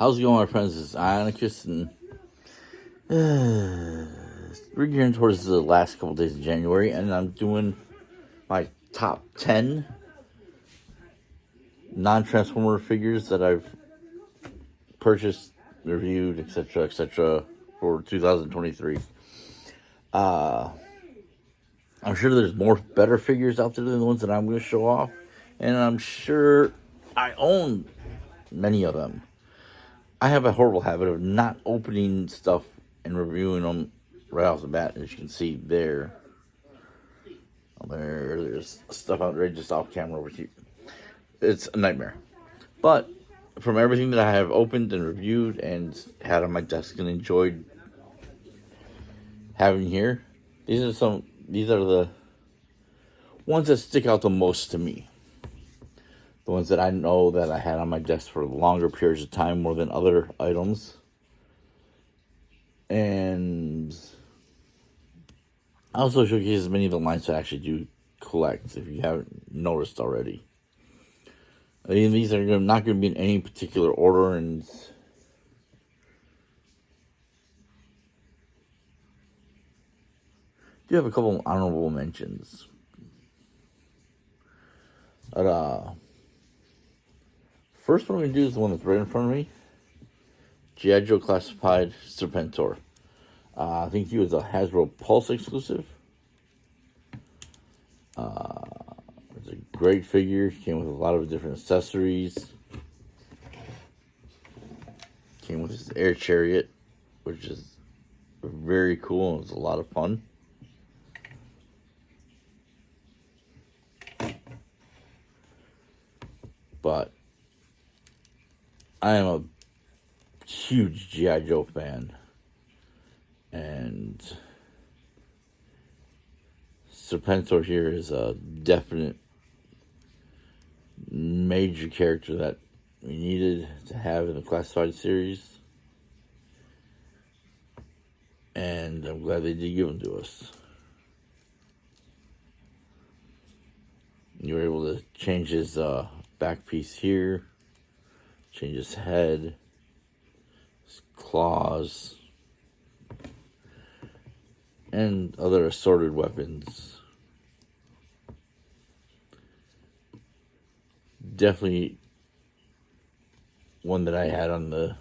How's it going, my friends? It's Ionacus, and we're gearing towards the last couple days of January, and I'm doing my top 10 non-Transformer figures that I've purchased, reviewed, etc., for 2023. I'm sure there's more better figures out there than the ones that I'm going to show off, and I'm sure I own many of them. I have a horrible habit of not opening stuff and reviewing them right off the bat. As you can see there's stuff out there just off camera over here. It's a nightmare. But from everything that I have opened and reviewed and had on my desk and enjoyed having here, these are the ones that stick out the most to me. The ones that I know that I had on my desk for longer periods of time, more than other items. And I also showcase many of the lines that I actually do collect, if you haven't noticed already. I mean, these are not going to be in any particular order, and do have a couple of honorable mentions. But, first one we're going to do is the one that's right in front of me. G.I. Joe Classified Serpentor. I think he was a Hasbro Pulse exclusive. It's a great figure. Came with a lot of different accessories. Came with his air chariot, which is very cool and was a lot of fun. But I am a huge G.I. Joe fan, and Serpentor here is a definite major character that we needed to have in the Classified series, and I'm glad they did give him to us. You were able to change his back piece here, change his head, his claws, and other assorted weapons. Definitely one that I had on the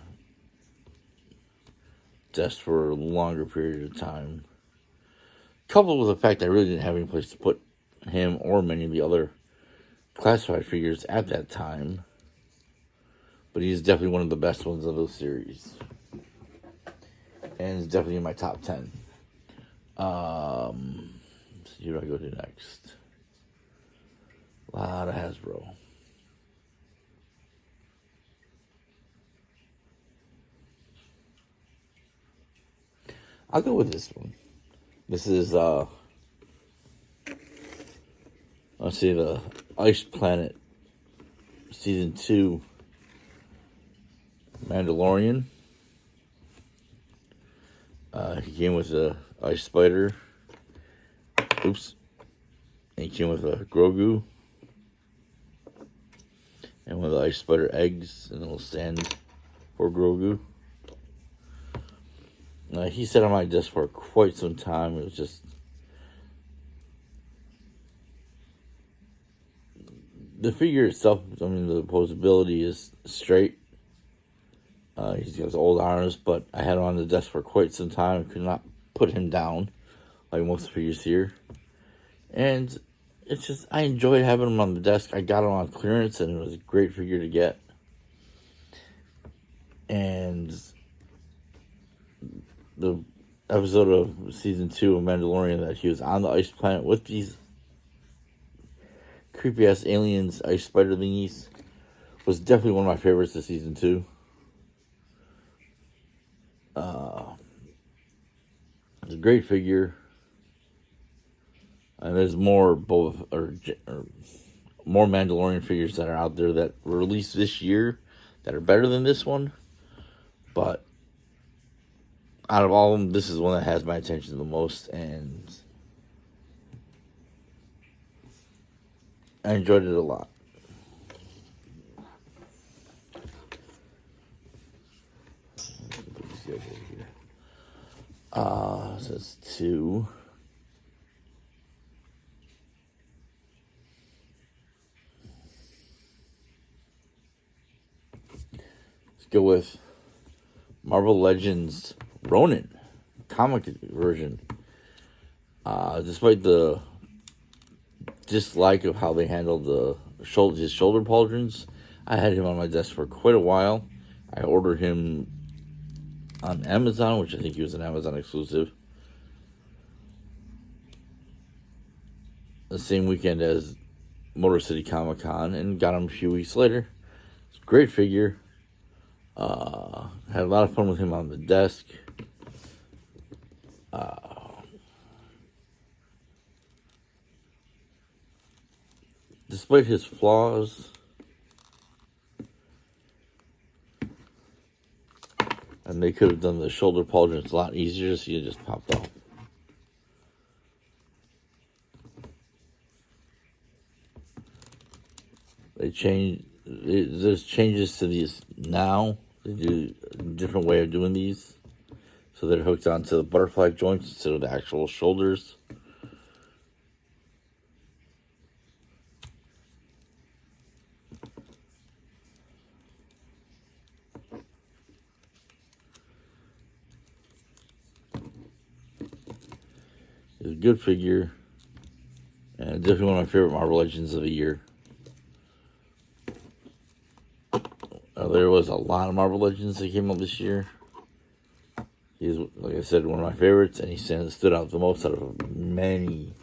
desk for a longer period of time. Coupled with the fact that I really didn't have any place to put him or many of the other Classified figures at that time. But he's definitely one of the best ones of those series. And it's definitely in my top 10. Let's see what I go to next. A lot of Hasbro. I'll go with this one. This is, let's see, the Ice Planet Season 2 Mandalorian. He came with a Ice Spider. Oops. And he came with a Grogu. And one of the Ice Spider eggs, and it'll stand for Grogu. He sat on my desk for quite some time. It was just... the figure itself, I mean, the posability is straight. He's got his old arms, but I had him on the desk for quite some time. I could not put him down, like most of the figures here. And it's just, I enjoyed having him on the desk. I got him on clearance, and it was a great figure to get. And the episode of Season 2 of Mandalorian that he was on the ice planet with these creepy-ass aliens, ice spider thingies, was definitely one of my favorites of Season 2. It's a great figure. And there's more more Mandalorian figures that are out there that were released this year that are better than this one. But out of all of them, this is the one that has my attention the most, and I enjoyed it a lot. schedule here. It says 2. Let's go with Marvel Legends Ronin comic version. Despite the dislike of how they handled his shoulder pauldrons, I had him on my desk for quite a while. I ordered him on Amazon, which I think he was an Amazon exclusive, the same weekend as Motor City Comic Con, and got him a few weeks later. It's a great figure. Had a lot of fun with him on the desk. Despite his flaws, and they could have done the shoulder pauldrons a lot easier, so you just popped off. There's changes to these now. They do a different way of doing these. So they're hooked onto the butterfly joints instead of the actual shoulders. It's a good figure. And definitely one of my favorite Marvel Legends of the year. There was a lot of Marvel Legends that came out this year. He's, like I said, one of my favorites, and he stood out the most out of many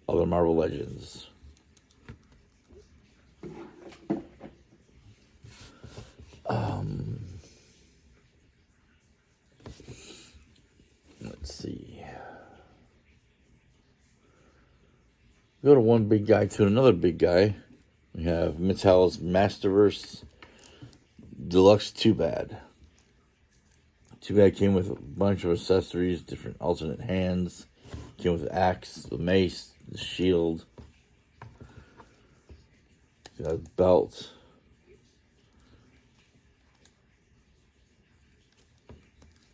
other Marvel Legends. Let's see. Go to one big guy to another big guy. We have Mattel's Masterverse Deluxe 2 Bad. 2 Bad came with a bunch of accessories, different alternate hands. Came with the axe, the mace, the shield. Got a belt.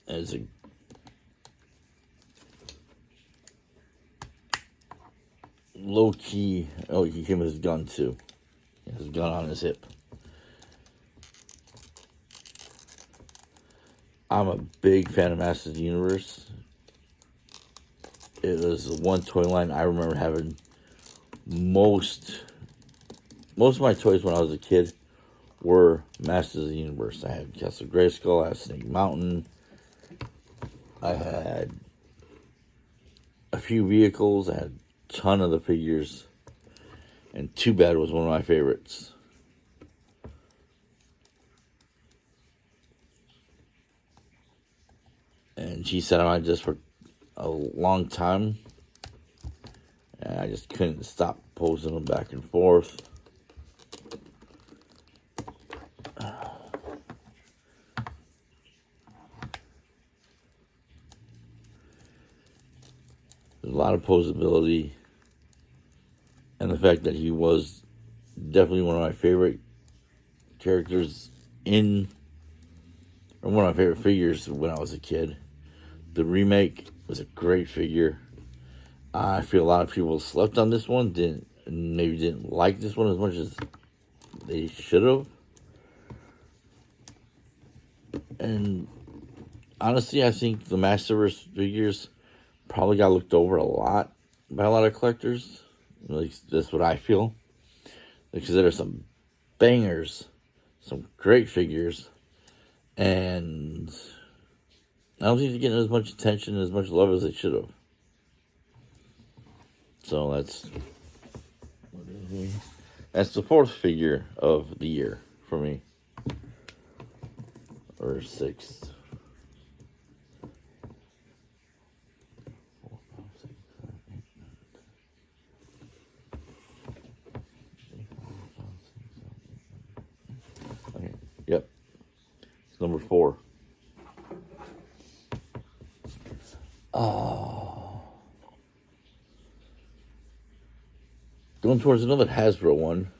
And it's a low key. Oh, he came with his gun too. He has a gun on his hip. I'm a big fan of Masters of the Universe. It was the one toy line I remember having most of my toys when I was a kid were Masters of the Universe. I had Castle Grayskull, I had Snake Mountain, I had a few vehicles, I had a ton of the figures, and 2 Bad was one of my favorites. And she sat on my desk for a long time, and I just couldn't stop posing them back and forth. There's a lot of posability, and the fact that he was definitely one of my favorite characters or one of my favorite figures when I was a kid. The remake was a great figure. I feel a lot of people slept on this one, maybe didn't like this one as much as they should have. And honestly, I think the Masterverse figures probably got looked over a lot by a lot of collectors. At least that's what I feel. Because there are some bangers, some great figures, and I don't think they're getting as much attention and as much love as they should have. So that's the 4th figure of the year for me. Or 6th. 4, 5, 6, 7, 8, 9, 10. Okay, yep. It's number 4. Going towards another Hasbro one.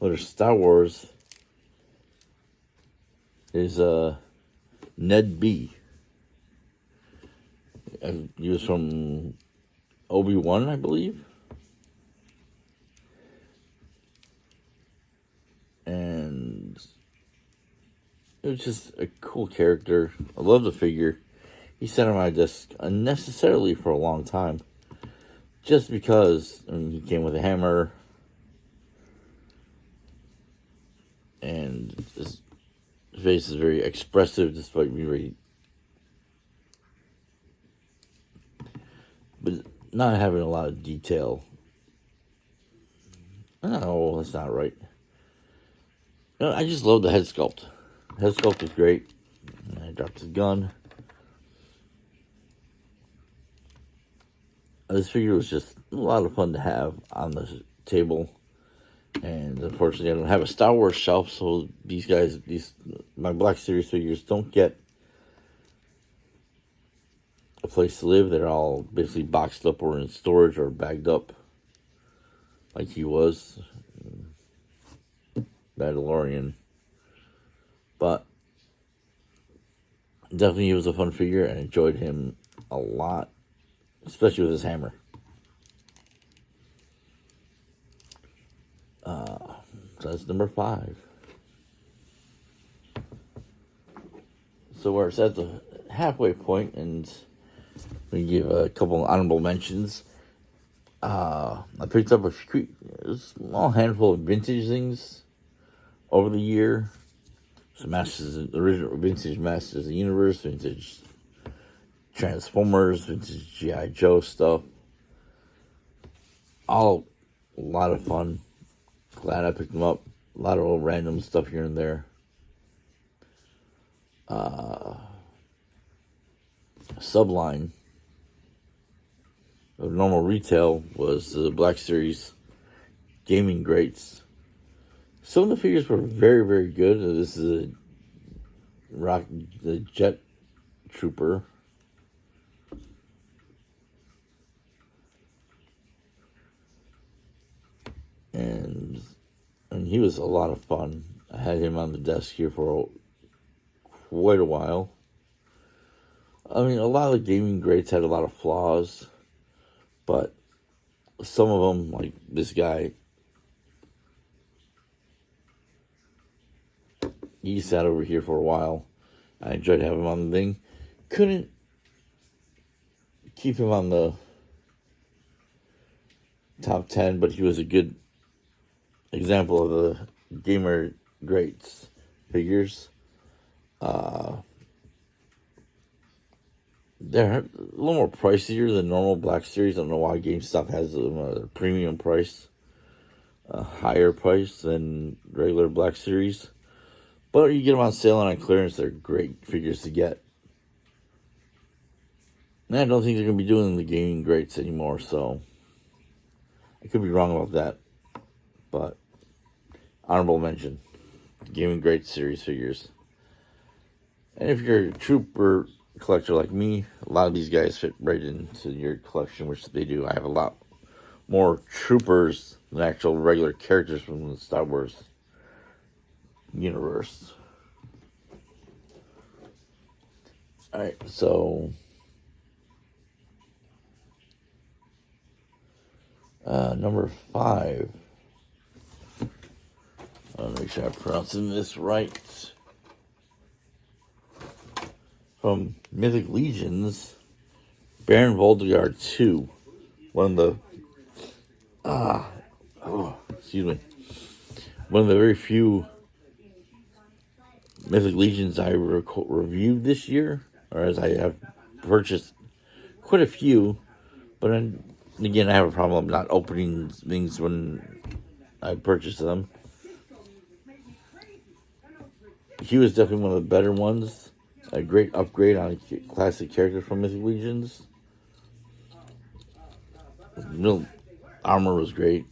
Another Star Wars is Ned B. He was from Obi-Wan, I believe. And it was just a cool character. I love the figure. He sat on my desk unnecessarily for a long time. Just because, he came with a hammer. And his face is very expressive despite being very... but not having a lot of detail. No, that's not right. I just love the head sculpt. The head sculpt is great. I dropped his gun. This figure was just a lot of fun to have on the table. And unfortunately, I don't have a Star Wars shelf, so my Black Series figures don't get a place to live. They're all basically boxed up or in storage or bagged up like he was. Mandalorian. But definitely he was a fun figure and enjoyed him a lot, especially with his hammer. So that's number 5. So we're at the halfway point, and we give a couple of honorable mentions. I picked up a small handful of vintage things over the year. Some original vintage Masters of the Universe, vintage Transformers, vintage G.I. Joe stuff. All a lot of fun. Glad I picked them up. A lot of old random stuff here and there. Subline of normal retail was the Black Series gaming greats. Some of the figures were very, very good. This is the Jet Trooper. And he was a lot of fun. I had him on the desk here for quite a while. A lot of the gaming greats had a lot of flaws, but some of them, like this guy, he sat over here for a while. I enjoyed having him on the thing. Couldn't keep him on the top 10, but he was a good example of the gamer greats figures. They're a little more pricier than normal Black Series. I don't know why GameStop has them a premium price, a higher price than regular Black Series. But you get them on sale and on clearance, they're great figures to get. And I don't think they're going to be doing the gaming greats anymore, so I could be wrong about that. But honorable mention, gaming greats series figures. And if you're a trooper collector like me, a lot of these guys fit right into your collection, which they do. I have a lot more troopers than actual regular characters from the Star Wars universe. Alright, so number 5. I'll make sure I'm pronouncing this right. From Mythic Legions, Baron Voldegar 2. One of the one of the very few Mythic Legions I reviewed this year, or as I have purchased quite a few, but again, I have a problem not opening things when I purchase them. He was definitely one of the better ones. A great upgrade on a classic character from Mythic Legions. Real armor was great.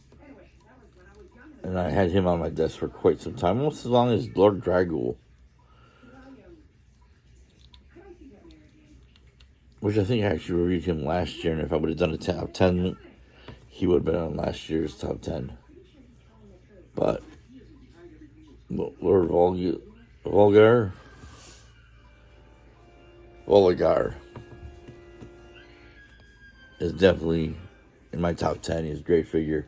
And I had him on my desk for quite some time, almost as long as Lord Dragul. Which I think I actually reviewed him last year, and if I would have done a top 10, he would have been on last year's top 10. But Lord Volgar, Oligar is definitely in my top 10. He's a great figure.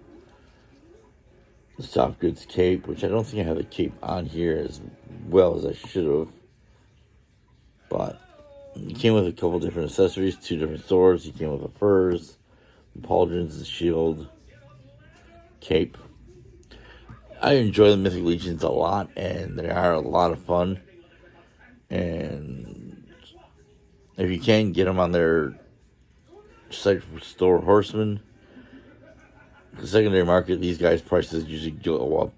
The Soft Goods cape, which I don't think I have the cape on here as well as I should have. But he came with a couple different accessories, 2 different swords. He came with the furs, the pauldrons, the shield, cape. I enjoy the Mythic Legions a lot, and they are a lot of fun. And if you can, get them on their site for Store Horseman. The secondary market, these guys' prices usually go up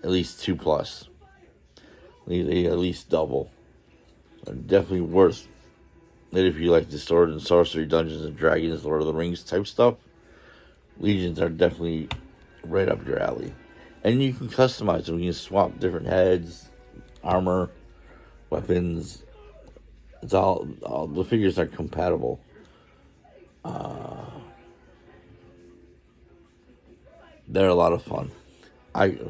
at least 2 plus. They at least double. They're definitely worth it if you like the Sword and Sorcery, Dungeons and Dragons, Lord of the Rings type stuff. Legions are definitely right up your alley. And you can customize them. You can swap different heads, armor, weapons. It's all the figures are compatible. They're a lot of fun.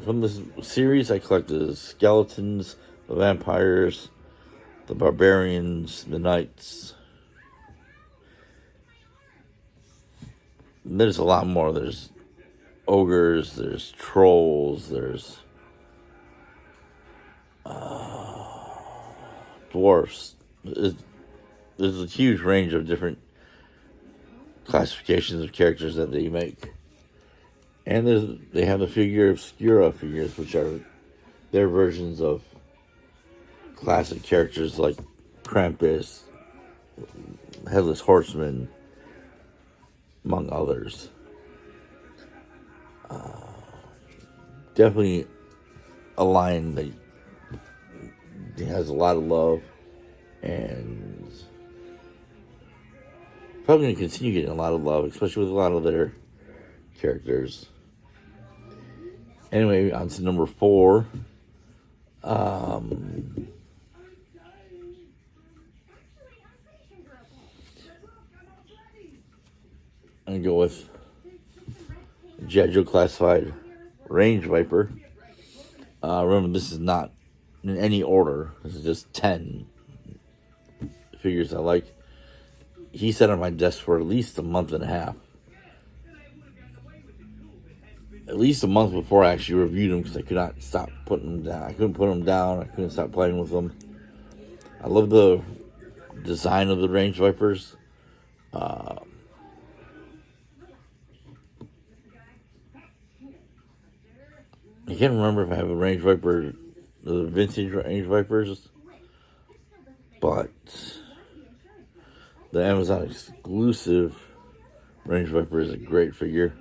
From this series, I collected the skeletons, the vampires, the barbarians, the knights. There's a lot more. There's ogres, there's trolls, there's dwarfs. There's a huge range of different classifications of characters that they make. And they have the Figure Obscura figures, which are their versions of classic characters like Krampus, Headless Horseman, among others. Definitely a line that has a lot of love, and probably going to continue getting a lot of love, especially with a lot of their characters. Anyway, on to number 4. I'm going to go with G.I. Joe Classified Range Viper. Remember, this is not in any order. This is just 10 figures I like. He sat on my desk for at least a month and a half. At least a month before I actually reviewed them, because I could not stop putting them down. I couldn't put them down. I couldn't stop playing with them. I love the design of the Range Vipers. I can't remember if I have a Range Viper, the vintage Range Vipers, but the Amazon exclusive Range Viper is a great figure.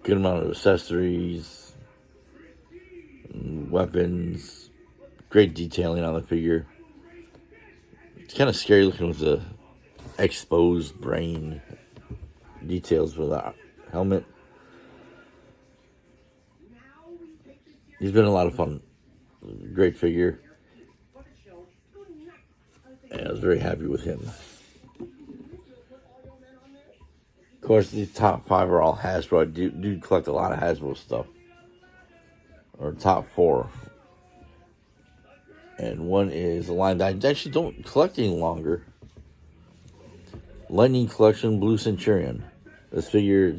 Good amount of accessories, weapons, great detailing on the figure. It's kind of scary looking with the exposed brain details for the helmet. He's been a lot of fun. Great figure. And I was very happy with him. Of course, these top 5 are all Hasbro. I do collect a lot of Hasbro stuff. Or top 4. And one is a line that I actually don't collect any longer. Lightning Collection Blue Centurion. This figure,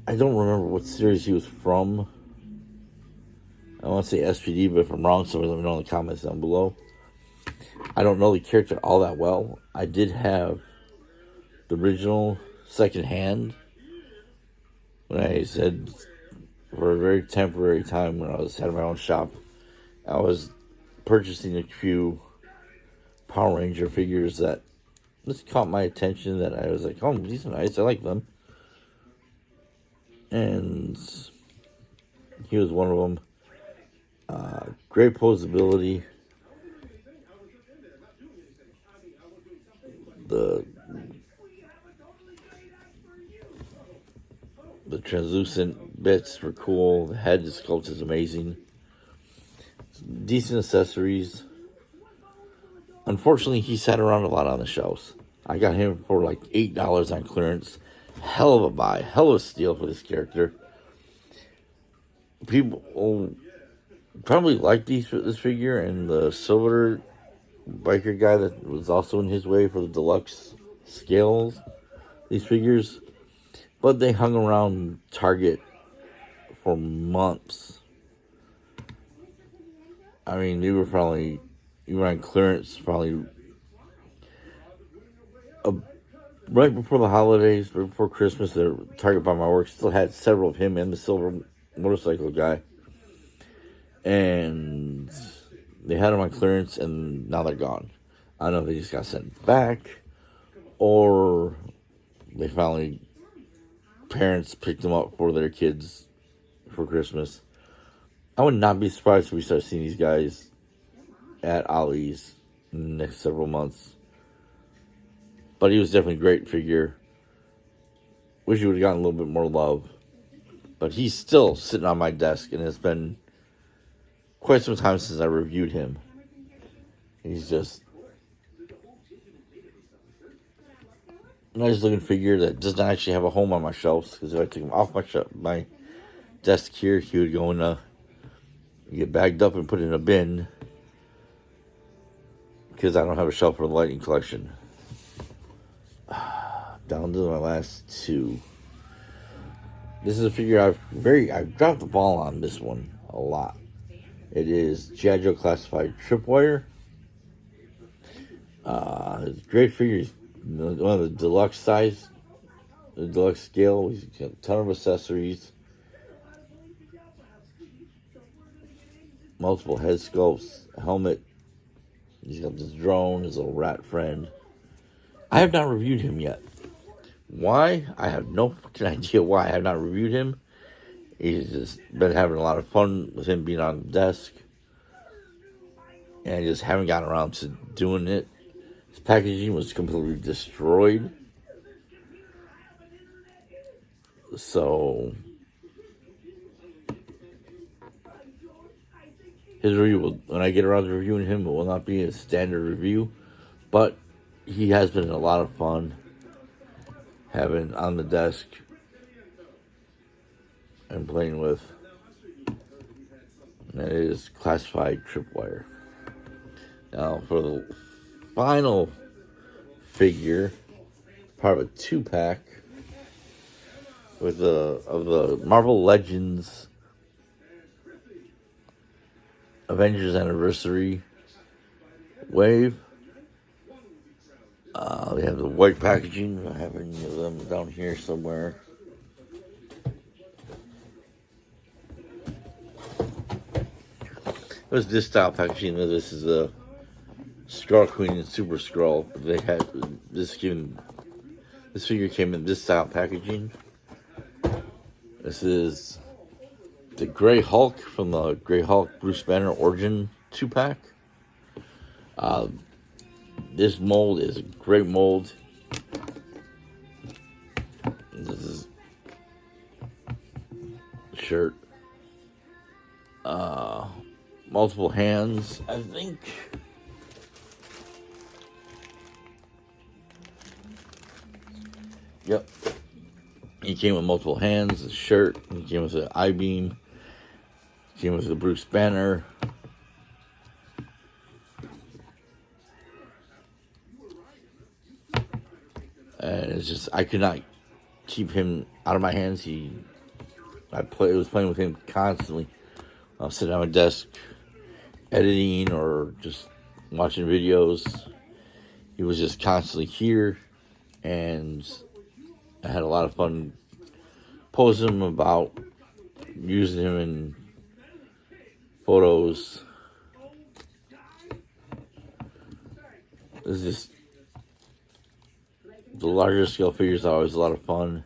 I don't remember what series he was from. I want to say SPD, but if I'm wrong, somebody let me know in the comments down below. I don't know the character all that well. I did have the original secondhand when I said for a very temporary time when I had my own shop. I was purchasing a few Power Ranger figures that just caught my attention, that I was like, oh, these are nice. I like them. And he was one of them. Great posability. The translucent bits were cool. The head sculpt is amazing. Decent accessories. Unfortunately, he sat around a lot on the shelves. I got him for like $8 on clearance. hell of a buy, hell of a steal for this character. People probably like this figure, and the silver biker guy that was also in his way for the deluxe scales, these figures. But they hung around Target for months. I mean, they were probably, you were on clearance probably right before the holidays, right before Christmas. The Target by my work still had several of him and the silver motorcycle guy. And they had them on clearance, and now they're gone. I don't know if they just got sent back, or they finally, parents picked them up for their kids for Christmas. I would not be surprised if we start seeing these guys at Ollie's in the next several months. But he was definitely a great figure. Wish he would have gotten a little bit more love. But he's still sitting on my desk, and it's been quite some time since I reviewed him. He's just a nice looking figure that does not actually have a home on my shelves, because if I took him off my desk here, he would go in get bagged up and put in a bin, because I don't have a shelf for the Lightning collection. Down to my last two. This is a figure I've dropped the ball on this one a lot. It is G.I. Joe Classified Tripwire. It's a great figure. He's one of the deluxe size, the deluxe scale. He's got a ton of accessories, multiple head sculpts, a helmet. He's got this drone, his little rat friend. I have not reviewed him yet. Why? I have no fucking idea why I have not reviewed him. He's just been having a lot of fun with him being on the desk, and I just haven't gotten around to doing it. His packaging was completely destroyed. So his review when I get around to reviewing him, it will not be a standard review, but he has been a lot of fun having on the desk and playing with. And it is Classified Tripwire. Now for the final figure, part of a 2-pack of the Marvel Legends Avengers Anniversary wave. They have the white packaging. I have any of them down here somewhere. There's this style packaging. This is a Skrull Queen and Super Skrull. They had this figure came in this style packaging. This is the Grey Hulk from the Grey Hulk Bruce Banner Origin 2-pack. This mold is a great mold. This is the shirt. Multiple hands, I think. Yep. He came with multiple hands, a shirt. He came with an I-beam. He came with the Bruce Banner. And it's just, I could not keep him out of my hands. I was playing with him constantly. I was sitting at my desk editing or just watching videos. He was just constantly here, and I had a lot of fun posing him about, using him in photos. This is just, the larger scale figures are always a lot of fun,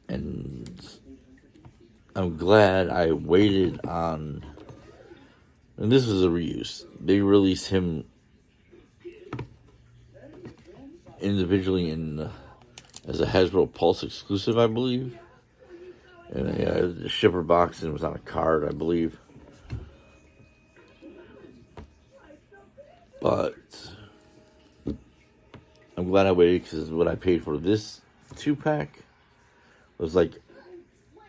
and I'm glad I waited on, and this was a reuse. They released him individually as a Hasbro Pulse exclusive, I believe. And the shipper box, and it was on a card, I believe. But I'm glad I waited, because what I paid for this 2-pack was like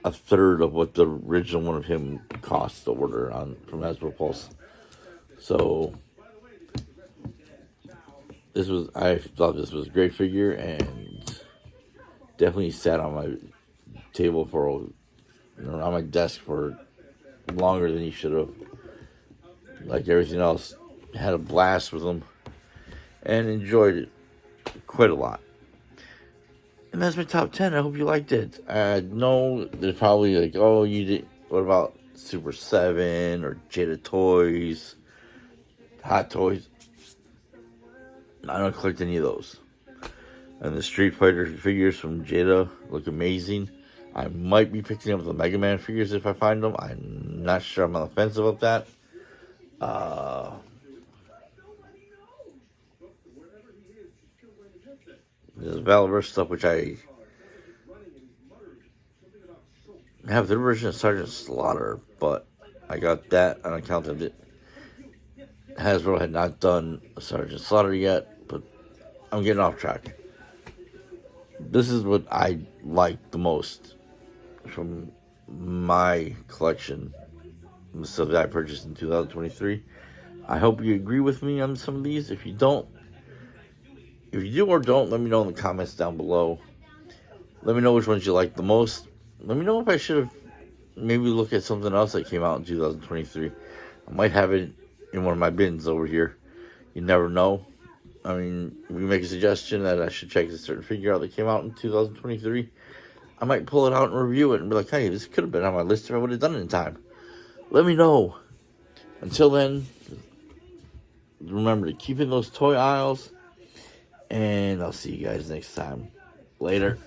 a third of what the original one of him cost to order on from Hasbro Pulse. So I thought this was a great figure, and definitely sat on my table on my desk for longer than he should have. Like everything else, had a blast with them and enjoyed it quite a lot. And that's my top 10. I hope you liked it. I know there's probably like, oh, you did. What about Super 7 or Jada Toys, Hot Toys? I don't collect any of those. And the Street Fighter figures from Jada look amazing. I might be picking up the Mega Man figures if I find them. I'm not sure. I'm on the fence about that. There's Valorous stuff, which I have the version of Sergeant Slaughter, but I got that on account of it. Hasbro had not done Sergeant Slaughter yet, but I'm getting off track. This is what I like the most from my collection, the stuff that I purchased in 2023. I hope you agree with me on some of these. If you do or don't, let me know in the comments down below. Let me know which ones you like the most. Let me know if I should have maybe looked at something else that came out in 2023. I might have it in one of my bins over here. You never know. I mean, if you make a suggestion that I should check a certain figure out that came out in 2023, I might pull it out and review it and be like, hey, this could have been on my list if I would have done it in time. Let me know. Until then, remember to keep in those toy aisles, and I'll see you guys next time. Later.